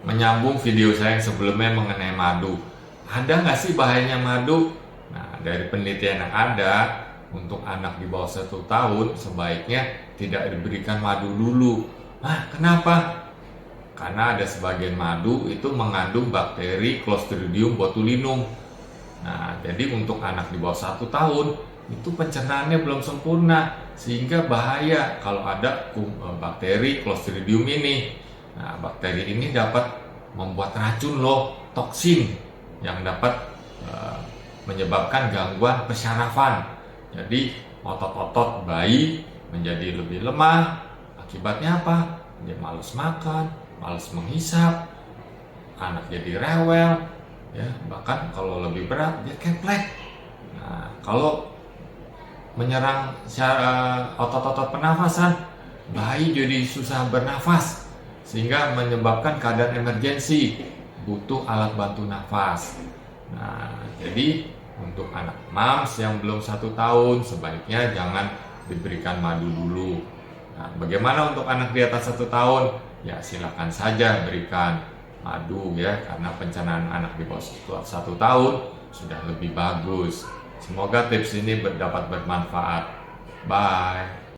menyambung video saya yang sebelumnya mengenai madu. Ada nggak sih bahayanya madu? Nah, dari penelitian yang ada, untuk anak di bawah 1 tahun sebaiknya tidak diberikan madu dulu. Nah, kenapa? Karena ada sebagian madu itu mengandung bakteri Clostridium botulinum. Nah, jadi untuk anak di bawah 1 tahun itu pencernaannya belum sempurna, sehingga bahaya kalau ada bakteri Clostridium ini. Nah, bakteri ini dapat membuat racun loh, toksin yang dapat menyebabkan gangguan pensyarafan. Jadi otot-otot bayi menjadi lebih lemah. Akibatnya apa? Dia malas makan, malas menghisap, anak jadi rewel, ya, bahkan kalau lebih berat dia keplek. Nah, kalau menyerang otot-otot pernafasan, bayi jadi susah bernafas sehingga menyebabkan keadaan emergensi, butuh alat bantu nafas. Nah, jadi untuk anak MAMS yang belum 1 tahun sebaiknya jangan diberikan madu dulu. Nah, bagaimana untuk anak di atas 1 tahun? Ya silakan saja berikan madu ya, karena pencernaan anak di bawah 1 tahun sudah lebih bagus. Semoga tips ini dapat bermanfaat. Bye.